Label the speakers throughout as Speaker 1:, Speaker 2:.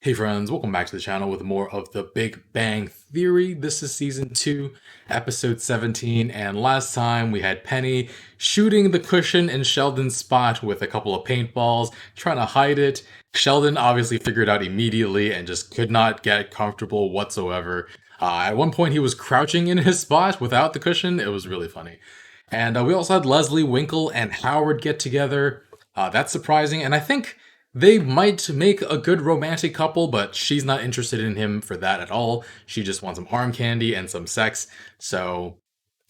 Speaker 1: Hey friends, welcome back to the channel with more of the Big Bang Theory. This is season 2, episode 17, and last time we had Penny shooting the cushion in Sheldon's spot with a couple of paintballs, trying to hide it. Sheldon obviously figured out immediately and just could not get comfortable whatsoever. At one point he was crouching in his spot without the cushion. It was really funny. And we also had Leslie, Winkle, and Howard get together. That's surprising, and I think they might make a good romantic couple, but she's not interested in him for that at all. She just wants some arm candy and some sex. So,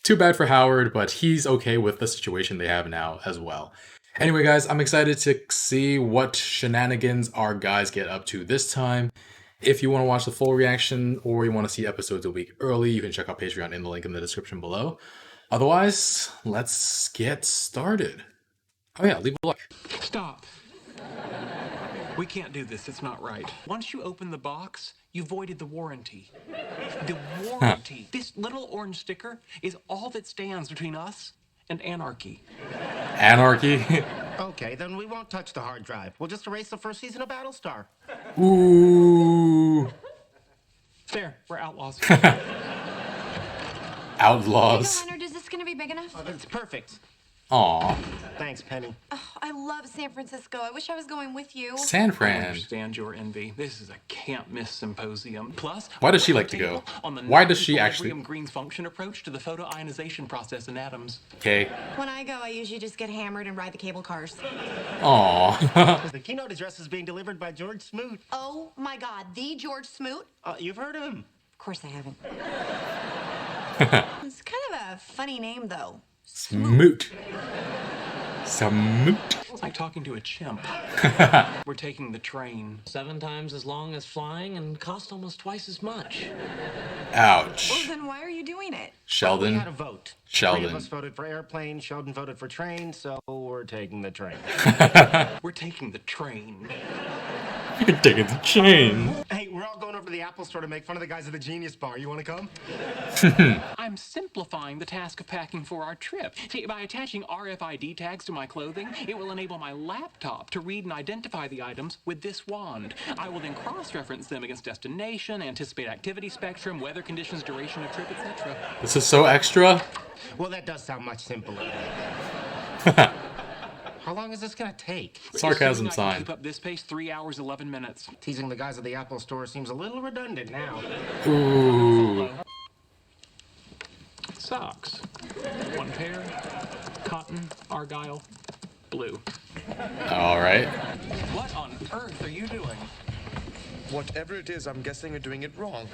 Speaker 1: too bad for Howard, but he's okay with the situation they have now as well. Anyway, guys, I'm excited to see what shenanigans our guys get up to this time. If you want to watch the full reaction or you want to see episodes a week early, you can check out Patreon in the link in the description below. Otherwise, let's get started. Oh yeah, leave a like.
Speaker 2: Stop. We can't do this. It's not right. Once you open the box, you voided the warranty. The warranty. This little orange sticker is all that stands between us and anarchy.
Speaker 1: Anarchy?
Speaker 3: Okay, then we won't touch the hard drive. We'll just erase the first season of Battlestar.
Speaker 1: Ooh.
Speaker 2: There, we're outlaws.
Speaker 1: Outlaws.
Speaker 4: Leonard, is this gonna be big enough?
Speaker 3: It's perfect.
Speaker 1: Aw.
Speaker 3: Thanks, Penny.
Speaker 4: Oh, I love San Francisco. I wish I was going with you.
Speaker 1: San
Speaker 2: I
Speaker 1: Fran.
Speaker 2: understand your envy. This is a can't-miss symposium. Plus,
Speaker 1: Why does she like to go? Why does she actually?
Speaker 2: Green's function approach to the photoionization process in atoms.
Speaker 1: Okay.
Speaker 4: When I go, I usually just get hammered and ride the cable cars.
Speaker 1: Aw.
Speaker 3: The keynote address is being delivered by George Smoot.
Speaker 4: Oh my God, the George Smoot?
Speaker 3: You've heard of him?
Speaker 4: Of course I haven't. It's kind of a funny name, though.
Speaker 1: Smoot. Smoot.
Speaker 2: It's like talking to a chimp. We're taking the train.
Speaker 5: 7 times as long as flying and cost almost twice as much.
Speaker 4: Well,
Speaker 1: Ouch.
Speaker 4: then why are you doing it?
Speaker 3: We
Speaker 1: Sheldon.
Speaker 3: had a vote. 3
Speaker 1: Sheldon.
Speaker 3: of us voted for airplane, Sheldon voted for train, so we're taking the train.
Speaker 2: We're taking the train.
Speaker 1: You're taking the chain.
Speaker 3: Hey, we're all going over to the Apple store to make fun of the guys at the Genius Bar. You want to come?
Speaker 2: I'm simplifying the task of packing for our trip. See, by attaching RFID tags to my clothing, it will enable my laptop to read and identify the items with this wand. I will then cross-reference them against destination, anticipate activity spectrum, weather conditions, duration of trip, etc.
Speaker 1: This is so extra.
Speaker 3: Well, that does sound much simpler. How long is this gonna take?
Speaker 1: Sarcasm
Speaker 2: Assuming I can
Speaker 1: sign.
Speaker 2: keep up this pace, 3 hours, 11 minutes.
Speaker 3: Teasing the guys at the Apple store seems a little redundant now.
Speaker 1: Ooh.
Speaker 2: Socks. 1 pair. Cotton, argyle, blue.
Speaker 1: Alright.
Speaker 2: What on earth are you doing?
Speaker 6: Whatever it is, I'm guessing you're doing it wrong.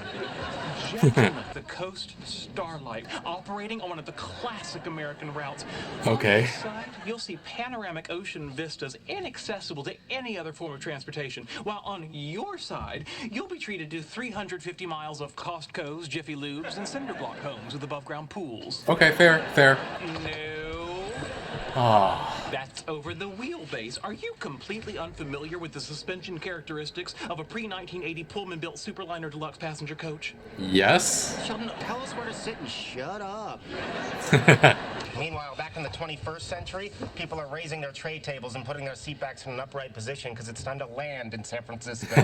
Speaker 2: Gentlemen, the Coast Starlight, operating on one of the classic American routes.
Speaker 1: Okay.
Speaker 2: On this side, you'll see panoramic ocean vistas inaccessible to any other form of transportation, while on your side, you'll be treated to 350 miles of Costco's, Jiffy Lubes, and cinder block homes with above-ground pools.
Speaker 1: Okay, fair, fair.
Speaker 2: No.
Speaker 1: Aw.
Speaker 2: That's over the wheelbase. Are you completely unfamiliar with the suspension characteristics of a pre-1980 Pullman-built Superliner deluxe passenger coach?
Speaker 1: Yes?
Speaker 3: Sheldon, tell us where to sit and shut up. Meanwhile, back in the 21st century, people are raising their tray tables and putting their seatbacks in an upright position because it's time to land in San Francisco.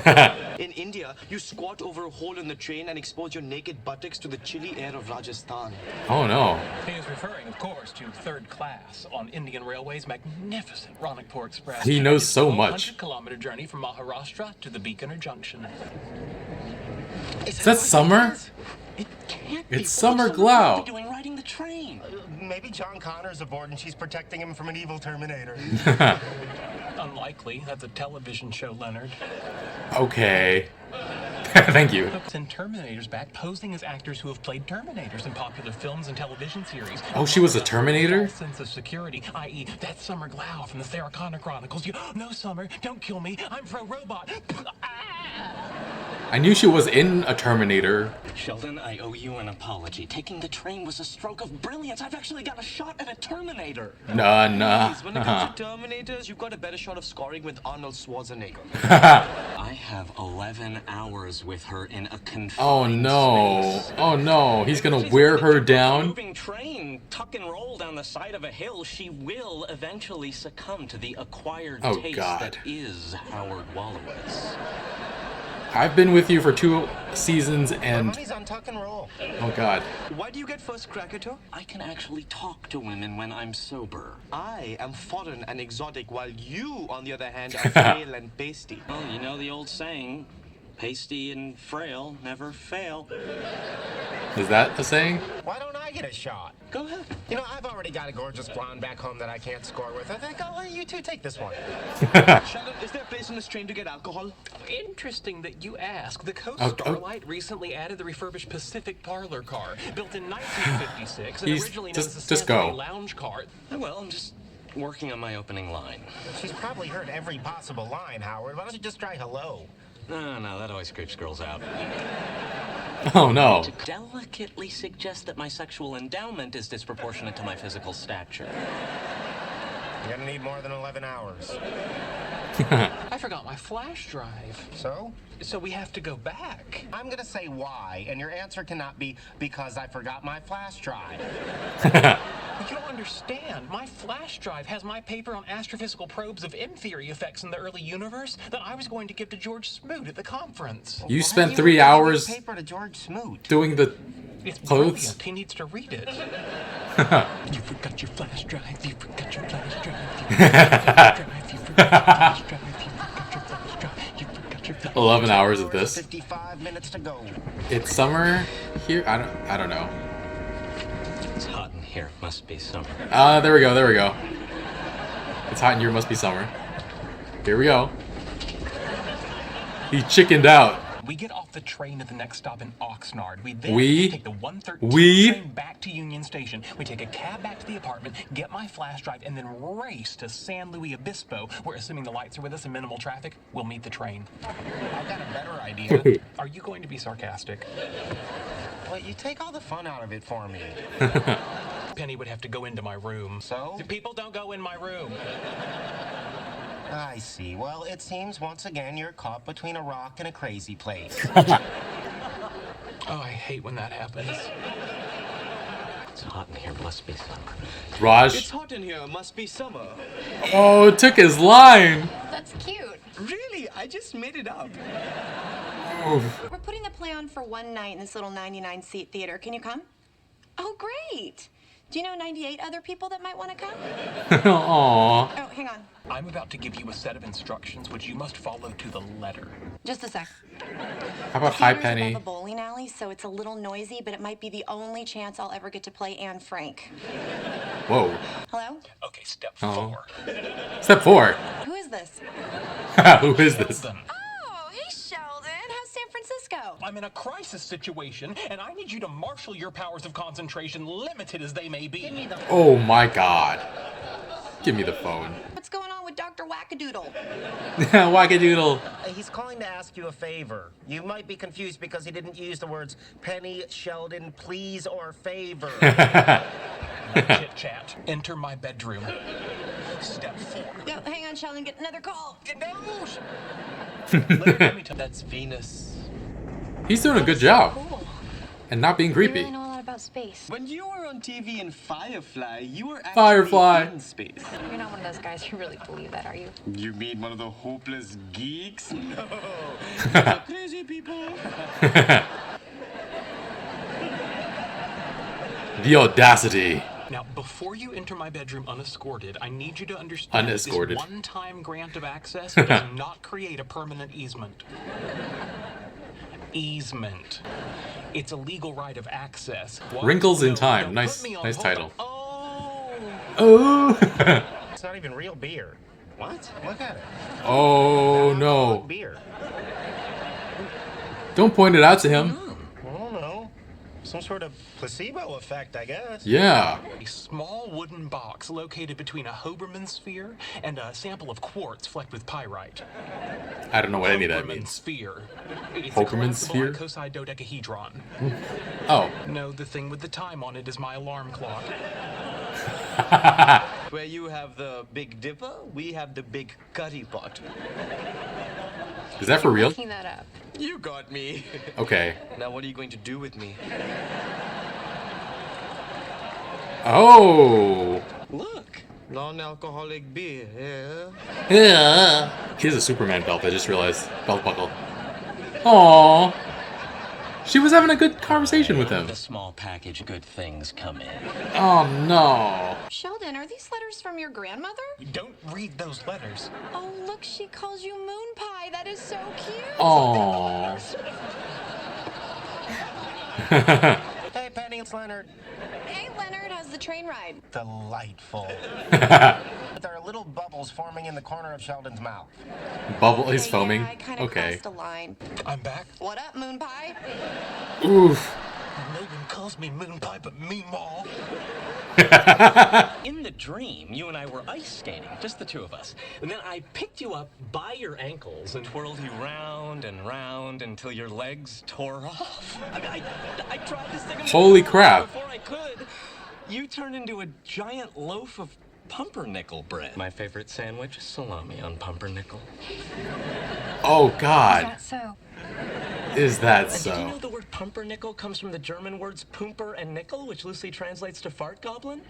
Speaker 7: In India, you squat over a hole in the train and expose your naked buttocks to the chilly air of Rajasthan.
Speaker 1: Oh no.
Speaker 2: He is referring, of course, to third class on Indian Railway's magnificent Ranakpur Express.
Speaker 1: He knows
Speaker 2: It's a
Speaker 1: so much.
Speaker 2: 100-kilometer journey from Maharashtra to the Bikaner Junction.
Speaker 1: Is that Summer?
Speaker 3: It can't be.
Speaker 1: It's Summer
Speaker 3: What's
Speaker 1: Glau.
Speaker 3: doing riding the train? Maybe John Connor's aboard and she's protecting him from an evil Terminator.
Speaker 2: Unlikely. That's a television show, Leonard.
Speaker 1: Okay. Thank you.
Speaker 2: Send Terminators back posing as actors who have played Terminators in popular films and television series.
Speaker 1: Oh, she was a Terminator?
Speaker 2: False sense of security, i.e., that's Summer Glau from the Sarah Connor Chronicles. No, Summer, don't kill me. I'm pro-robot.
Speaker 1: I knew she was in a Terminator.
Speaker 7: Sheldon, I owe you an apology. Taking the train was a stroke of brilliance. I've actually got a shot at a Terminator.
Speaker 1: Nah.
Speaker 7: Please, when it comes to Terminators, you've got a better shot of scoring with Arnold Schwarzenegger. I have 11 hours with her in a confined
Speaker 1: Oh no.
Speaker 7: space.
Speaker 1: Oh no. He's gonna wear her down.
Speaker 7: Moving train, tuck and roll down the side of a hill, she will eventually succumb to the acquired
Speaker 1: Oh,
Speaker 7: taste
Speaker 1: God.
Speaker 7: that is Howard Wolowitz.
Speaker 1: I've been with you for 2 seasons
Speaker 3: My
Speaker 1: and...
Speaker 3: money's on tuck and roll.
Speaker 1: Oh god.
Speaker 6: Why do you get first crack at her?
Speaker 7: I can actually talk to women when I'm sober.
Speaker 6: I am foreign and exotic, while you, on the other hand, are frail and pasty.
Speaker 7: Well, you know the old saying, pasty and frail never fail.
Speaker 1: Is that a saying?
Speaker 3: Why don't I get a shot?
Speaker 7: Go ahead.
Speaker 3: You know, I've already got a gorgeous blonde back home that I can't score with. I think I'll let you two take this one.
Speaker 6: Sheldon, is there a place on this train to get alcohol?
Speaker 2: Interesting that you ask. The Coast
Speaker 1: Oh, oh.
Speaker 2: Starlight recently added the refurbished Pacific Parlor car, built in 1956 and
Speaker 1: He's-
Speaker 2: originally known as the
Speaker 1: just
Speaker 2: Santa Fe
Speaker 1: go.
Speaker 2: Lounge car.
Speaker 7: Well, I'm just working on my opening line.
Speaker 3: She's probably heard every possible line, Howard. Why don't you just try hello?
Speaker 7: No, that always creeps girls out.
Speaker 1: Oh no.
Speaker 7: To delicately suggest that my sexual endowment is disproportionate to my physical stature.
Speaker 3: You're gonna need more than 11 hours.
Speaker 2: I forgot my flash drive.
Speaker 3: So?
Speaker 2: So we have to go back.
Speaker 3: I'm gonna say why, and your answer cannot be because I forgot my flash drive.
Speaker 2: You don't understand. My flash drive has my paper on astrophysical probes of M-theory effects in the early universe that I was going to give to George Smoot at the conference.
Speaker 1: You
Speaker 3: Why
Speaker 1: spent
Speaker 3: do
Speaker 1: 3
Speaker 3: have to give
Speaker 1: hours
Speaker 3: paper to George Smoot.
Speaker 1: doing the
Speaker 2: It's
Speaker 1: clothes?
Speaker 2: brilliant. He needs to read it. You forgot your flash drive. You forgot your flash drive. You forgot your flash drive. You forgot your flash drive. You forgot your flash drive. You forgot your flash
Speaker 1: 11 hours of this.
Speaker 3: 55 minutes to go.
Speaker 1: It's summer here. I don't know.
Speaker 7: It's hot in here. Must be summer.
Speaker 1: There we go. It's hot in here. Must be summer. Here we go. He chickened out.
Speaker 2: We get off the train at the next stop in Oxnard. We then
Speaker 1: We?
Speaker 2: take the 113 train back to Union Station. We take a cab back to the apartment, get my flash drive, and then race to San Luis Obispo, where, assuming the lights are with us and minimal traffic, we'll meet the train.
Speaker 3: I've got a better idea.
Speaker 2: Are you going to be sarcastic?
Speaker 3: Well, you take all the fun out of it for me.
Speaker 2: Penny would have to go into my room.
Speaker 3: So?
Speaker 2: People don't go in my room.
Speaker 3: I see. Well, it seems once again you're caught between a rock and a crazy place.
Speaker 2: Oh, I hate when that happens.
Speaker 7: It's hot in here. Must be summer.
Speaker 6: It's
Speaker 1: Raj.
Speaker 6: hot in here. Must be summer.
Speaker 1: Oh, took his line.
Speaker 4: That's cute.
Speaker 6: Really? I just made it up.
Speaker 4: We're putting the play on for one night in this little 99-seat theater. Can you come? Oh, great. Do you know 98 other people that might want to come?
Speaker 1: Aww.
Speaker 4: Oh, hang on.
Speaker 2: I'm about to give you a set of instructions which you must follow to the letter.
Speaker 4: Just a sec.
Speaker 1: How about Hi
Speaker 4: Theater's
Speaker 1: Penny?
Speaker 4: above a bowling alley, so it's a little noisy, but it might be the only chance I'll ever get to play Anne Frank.
Speaker 1: Whoa.
Speaker 4: Hello?
Speaker 2: Okay, step
Speaker 1: Oh.
Speaker 2: 4.
Speaker 1: Step 4.
Speaker 4: Who is this?
Speaker 1: Who is this?
Speaker 2: Sheldon,
Speaker 4: Oh, hey, Sheldon. How's San Francisco?
Speaker 2: I'm in a crisis situation, and I need you to marshal your powers of concentration, limited as they may be.
Speaker 1: Oh my god. Give me the phone.
Speaker 4: What's going on with Dr. Wackadoodle?
Speaker 1: Wackadoodle.
Speaker 3: He's calling to ask you a favor. You might be confused because he didn't use the words Penny, Sheldon, please, or favor.
Speaker 2: Chit chat. Enter my bedroom. Step 4.
Speaker 4: No, hang on, Sheldon. Get another call.
Speaker 2: Let me tell
Speaker 6: That's Venus.
Speaker 1: He's doing a good job.
Speaker 4: Cool.
Speaker 1: And not being
Speaker 4: You
Speaker 1: creepy.
Speaker 4: really know a lot about space.
Speaker 6: When you were on TV in Firefly, you were actually
Speaker 1: Firefly.
Speaker 6: in space.
Speaker 4: You're not one of those guys who really believe that, are you?
Speaker 6: You mean one of the hopeless geeks? No. The crazy people.
Speaker 1: The audacity.
Speaker 2: Now, before you enter my bedroom unescorted, I need you to understand that
Speaker 1: Unescorted.
Speaker 2: this one-time grant of access does not create a permanent easement. Easement. It's a legal right of access. What?
Speaker 1: Wrinkles in
Speaker 2: No,
Speaker 1: Time.
Speaker 2: no,
Speaker 1: Nice-
Speaker 2: put me on
Speaker 1: nice
Speaker 2: hold.
Speaker 1: title.
Speaker 2: Oh.
Speaker 1: Oh.
Speaker 3: It's not even real beer.
Speaker 6: What?
Speaker 3: Look at it.
Speaker 1: Oh
Speaker 3: Alcoholic
Speaker 1: no.
Speaker 3: Beer.
Speaker 1: Don't point it out to him.
Speaker 3: I don't know. Some sort of placebo effect, I guess.
Speaker 1: Yeah.
Speaker 2: A small wooden box located between a Hoberman sphere and a sample of quartz flecked with pyrite.
Speaker 1: I don't know what any of that
Speaker 2: Hoberman
Speaker 1: means.
Speaker 2: sphere. It's
Speaker 1: Hoberman
Speaker 2: a collapsible
Speaker 1: sphere?
Speaker 2: icoside dodecahedron.
Speaker 1: Oh.
Speaker 2: No, the thing with the time on it is my alarm clock.
Speaker 6: Where you have the Big Dipper, we have the Big Curry Pot.
Speaker 1: Is that for real?
Speaker 4: Making that up.
Speaker 6: You got me.
Speaker 1: Okay.
Speaker 6: Now what are you going to do with me?
Speaker 1: Oh.
Speaker 6: Look, non-alcoholic beer. Yeah.
Speaker 1: Yeah. He has a Superman belt. I just realized. Belt buckle. Aww. She was having a good conversation with him.
Speaker 7: The small package good things come in.
Speaker 1: Oh no.
Speaker 4: Sheldon, are these letters from your grandmother?
Speaker 2: Don't read those letters.
Speaker 4: Oh, look, she calls you Moon Pie. That is so cute.
Speaker 1: Aww.
Speaker 3: Hey, Penny, it's Leonard.
Speaker 4: Hey, Leonard, how's the train ride?
Speaker 3: Delightful. There are little bubbles forming in the corner of Sheldon's mouth.
Speaker 1: Bubble is
Speaker 4: Yeah,
Speaker 1: foaming.
Speaker 4: I kind of
Speaker 1: Okay.
Speaker 4: crossed a line.
Speaker 2: I'm back.
Speaker 4: What up, Moon Pie?
Speaker 1: Oof.
Speaker 2: No one calls me Moon Pie but Meemaw.
Speaker 7: In the dream, you and I were ice skating, just the two of us. And then I picked you up by your ankles and twirled you round and round until your legs tore off. I tried this thing.
Speaker 1: Holy crap.
Speaker 7: Before I could, you turned into a giant loaf of pumpernickel bread. My favorite sandwich, salami on pumpernickel.
Speaker 1: Oh god.
Speaker 4: That's so.
Speaker 1: Is that
Speaker 7: And did you know
Speaker 1: so?
Speaker 7: the word pumpernickel comes from the German words pumper and nickel, which loosely translates to fart goblin?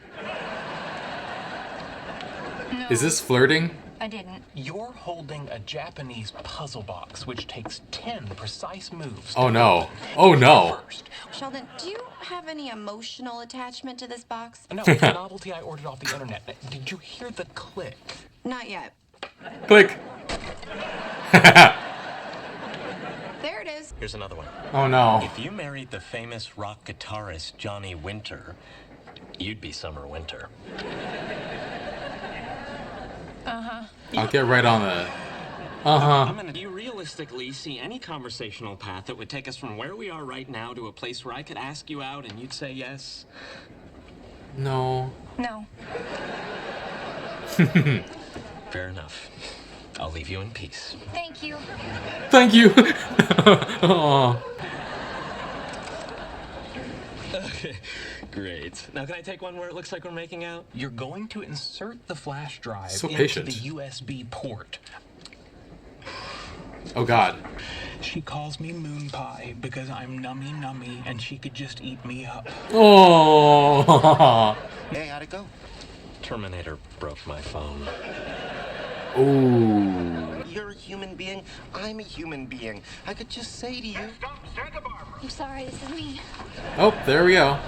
Speaker 1: Is this flirting?
Speaker 4: I didn't.
Speaker 2: You're holding a Japanese puzzle box which takes 10 precise moves.
Speaker 1: Oh
Speaker 2: to
Speaker 1: no.
Speaker 2: open.
Speaker 1: Oh no.
Speaker 2: First.
Speaker 4: Sheldon, do you have any emotional attachment to this box?
Speaker 2: No, it's a novelty I ordered off the internet. Did you hear the click?
Speaker 4: Not yet.
Speaker 1: Click.
Speaker 4: There it is.
Speaker 7: Here's another one.
Speaker 1: Oh no.
Speaker 7: If you married the famous rock guitarist Johnny Winter, you'd be Summer Winter.
Speaker 1: I'll get right on that. Uh-huh.
Speaker 7: Do you realistically see any conversational path that would take us from where we are right now to a place where I could ask you out and you'd say yes?
Speaker 1: No.
Speaker 4: No.
Speaker 7: Fair enough. I'll leave you in peace.
Speaker 4: Thank you.
Speaker 1: Thank you. Aw.
Speaker 7: Okay, great. Now can I take one where it looks like we're making out?
Speaker 2: You're going to insert the flash drive
Speaker 1: So
Speaker 2: into
Speaker 1: patient.
Speaker 2: the USB port.
Speaker 1: Oh god.
Speaker 2: She calls me Moon Pie because I'm nummy and she could just eat me up.
Speaker 1: Oh.
Speaker 3: Hey, how'd it go?
Speaker 7: Terminator broke my phone.
Speaker 1: Ooh.
Speaker 3: You're a human being. I'm a human being. I could just say to you.
Speaker 4: I'm sorry, this is me.
Speaker 1: Oh, there we go.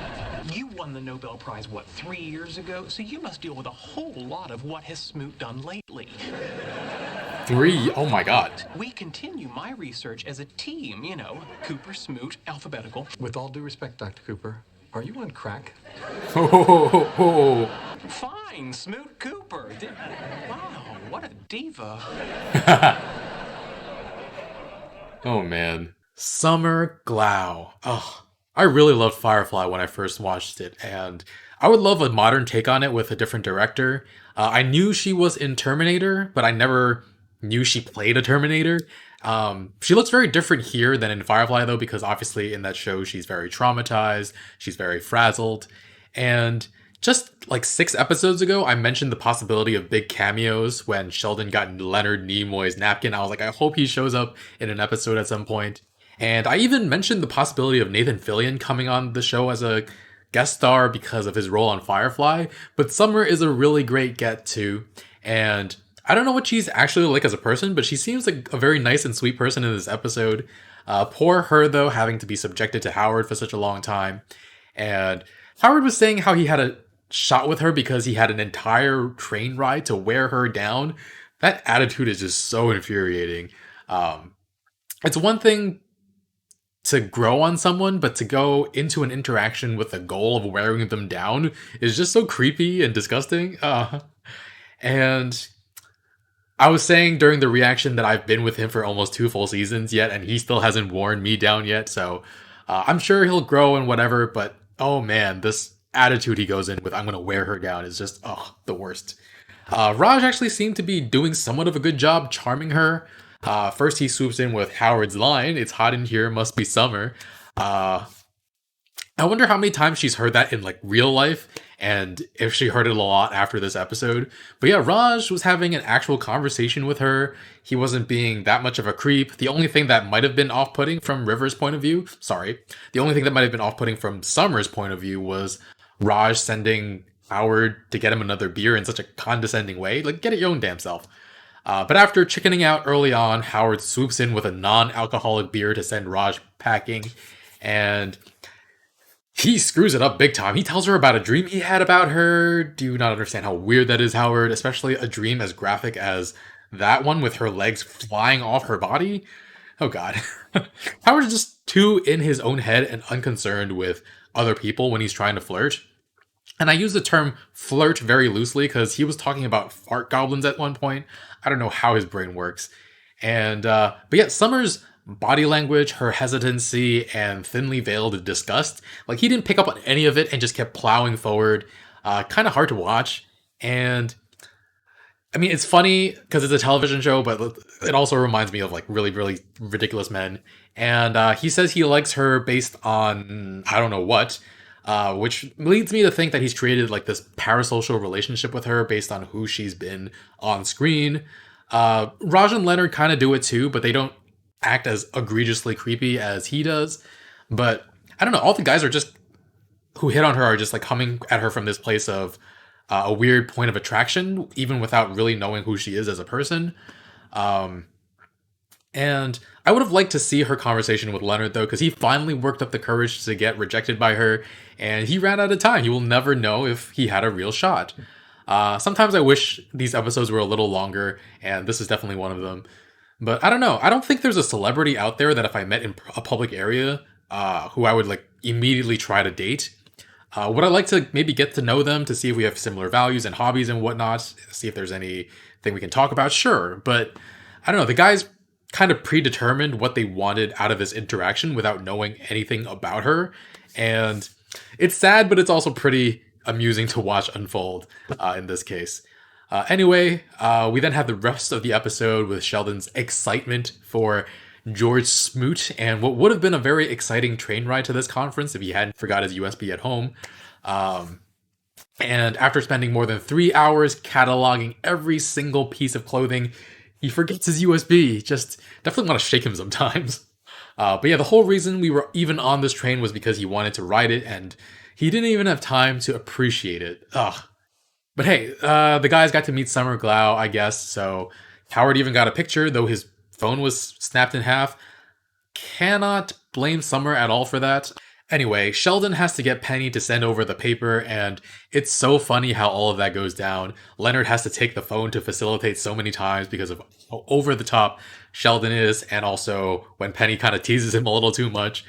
Speaker 2: You won the Nobel Prize, what, 3 years ago? So you must deal with a whole lot of what has Smoot done lately.
Speaker 1: 3. Oh my god.
Speaker 2: We continue my research as a team, you know, Cooper, Smoot, alphabetical. With all due respect, Dr. Cooper, are you on crack?
Speaker 1: Oh.
Speaker 2: Fine, Smoot Cooper. Wow, what a diva.
Speaker 1: Oh man. Summer Glau. Oh, I really loved Firefly when I first watched it, and I would love a modern take on it with a different director. I knew she was in Terminator, but I never knew she played a Terminator. She looks very different here than in Firefly, though, because obviously in that show she's very traumatized, she's very frazzled, and just like 6 episodes ago, I mentioned the possibility of big cameos when Sheldon got Leonard Nimoy's napkin. I was like, I hope he shows up in an episode at some point. And I even mentioned the possibility of Nathan Fillion coming on the show as a guest star because of his role on Firefly. But Summer is a really great get too. And I don't know what she's actually like as a person, but she seems like a very nice and sweet person in this episode. Poor her, though, having to be subjected to Howard for such a long time. And Howard was saying how he had a shot with her because he had an entire train ride to wear her down. That attitude is just so infuriating. It's one thing to grow on someone, but to go into an interaction with the goal of wearing them down is just so creepy and disgusting. And I was saying during the reaction that I've been with him for almost 2 full seasons yet, and he still hasn't worn me down yet, so I'm sure he'll grow and whatever, but oh man, this attitude he goes in with, I'm gonna wear her down, is just, the worst. Raj actually seemed to be doing somewhat of a good job charming her. First he swoops in with Howard's line, "It's hot in here, must be summer." I wonder how many times she's heard that in like real life, and if she heard it a lot after this episode. But yeah, Raj was having an actual conversation with her. He wasn't being that much of a creep. The only thing that might have been off-putting from River's point of view, the only thing that might have been off-putting from Summer's point of view was Raj sending Howard to get him another beer in such a condescending way. Like, get it your own damn self. But after chickening out early on, Howard swoops in with a non-alcoholic beer to send Raj packing, and he screws it up big time. He tells her about a dream he had about her. Do you not understand how weird that is, Howard? Especially a dream as graphic as that one with her legs flying off her body? Oh god. Howard's just too in his own head and unconcerned with other people when he's trying to flirt. And I use the term flirt very loosely because he was talking about fart goblins at one point. I don't know how his brain works. And, but yeah, Summer's body language, her hesitancy, and thinly veiled disgust, like he didn't pick up on any of it and just kept plowing forward. Kind of hard to watch. And I mean, it's funny because it's a television show, but it also reminds me of like really, really ridiculous men. And he says he likes her based on I don't know what, which leads me to think that he's created like this parasocial relationship with her based on who she's been on screen. Raj and Leonard kind of do it too, but they don't act as egregiously creepy as he does. But I don't know, all the guys are just who hit on her are just like coming at her from this place of a weird point of attraction, even without really knowing who she is as a person. And I would have liked to see her conversation with Leonard, though, because he finally worked up the courage to get rejected by her, and he ran out of time. He will never know if he had a real shot. Sometimes I wish these episodes were a little longer, and this is definitely one of them. But I don't know. I don't think there's a celebrity out there that if I met in a public area, who I would like immediately try to date. Would I like to maybe get to know them to see if we have similar values and hobbies and whatnot? See if there's anything we can talk about? Sure. But I don't know. The guys kind of predetermined what they wanted out of this interaction without knowing anything about her. And it's sad, but it's also pretty amusing to watch unfold in this case. Anyway, we then have the rest of the episode with Sheldon's excitement for George Smoot and what would have been a very exciting train ride to this conference if he hadn't forgot his USB at home. And after spending more than 3 hours cataloging every single piece of clothing, he forgets his USB. Just definitely want to shake him sometimes. But yeah, the whole reason we were even on this train was because he wanted to ride it, and he didn't even have time to appreciate it. Ugh. But hey, the guys got to meet Summer Glau, I guess, so Howard even got a picture, though his phone was snapped in half. Cannot blame Summer at all for that. Anyway, Sheldon has to get Penny to send over the paper, and it's so funny how all of that goes down. Leonard has to take the phone to facilitate so many times because of how over the top Sheldon is, and also when Penny kind of teases him a little too much.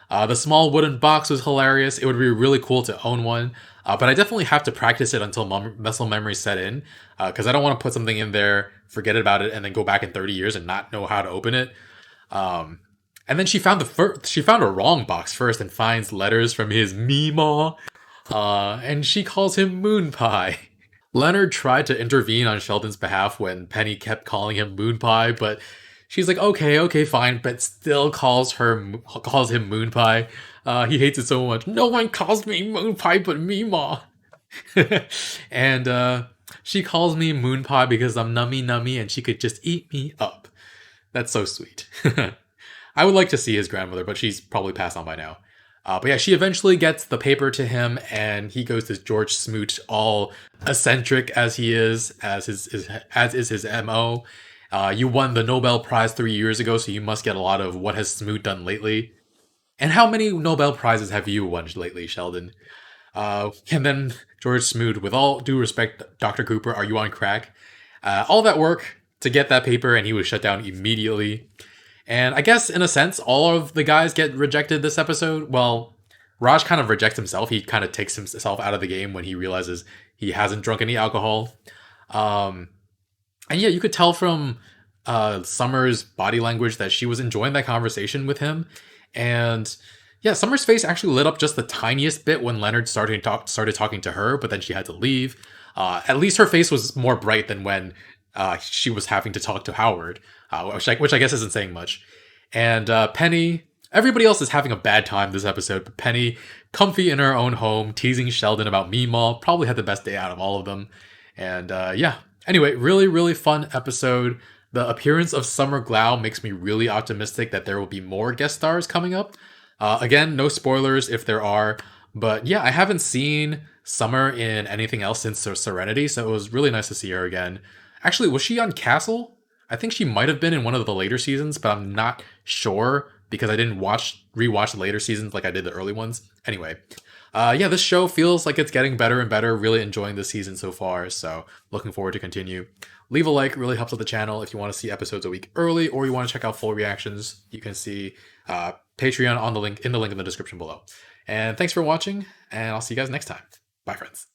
Speaker 1: The small wooden box was hilarious. It would be really cool to own one, but I definitely have to practice it until muscle memory set in, because I don't want to put something in there, forget about it, and then go back in 30 years and not know how to open it. And then she found a wrong box first and finds letters from his Meemaw, and she calls him Moon Pie. Leonard tried to intervene on Sheldon's behalf when Penny kept calling him Moon Pie, but she's like, okay, fine, but still calls him Moon Pie. He hates it so much. No one calls me Moon Pie but Meemaw. And she calls me Moon Pie because I'm nummy and she could just eat me up. That's so sweet. I would like to see his grandmother, but she's probably passed on by now. But yeah, she eventually gets the paper to him, and he goes to George Smoot, all eccentric as he is, as is his MO. You won the Nobel Prize 3 years ago, so you must get a lot of what has Smoot done lately. And how many Nobel Prizes have you won lately, Sheldon? And then George Smoot, with all due respect, Dr. Cooper, are you on crack? All that work to get that paper, and he was shut down immediately. And I guess, in a sense, all of the guys get rejected this episode. Well, Raj kind of rejects himself. He kind of takes himself out of the game when he realizes he hasn't drunk any alcohol. And yeah, you could tell from Summer's body language that she was enjoying that conversation with him. And yeah, Summer's face actually lit up just the tiniest bit when Leonard started talking to her, but then she had to leave. At least her face was more bright than when she was having to talk to Howard, which I guess isn't saying much. And Penny, everybody else is having a bad time this episode, but Penny, comfy in her own home, teasing Sheldon about Meemaw, probably had the best day out of all of them. And yeah, anyway, really, really fun episode. The appearance of Summer Glau makes me really optimistic that there will be more guest stars coming up. Again, no spoilers if there are, but yeah, I haven't seen Summer in anything else since Serenity, so it was really nice to see her again. Actually, was she on Castle? I think she might have been in one of the later seasons, but I'm not sure because I didn't rewatch the later seasons like I did the early ones. Anyway, yeah, this show feels like it's getting better and better. Really enjoying this season so far, so looking forward to continue. Leave a like, really helps out the channel. If you want to see episodes a week early or you want to check out full reactions, you can see Patreon in the link in the description below. And thanks for watching, and I'll see you guys next time. Bye, friends.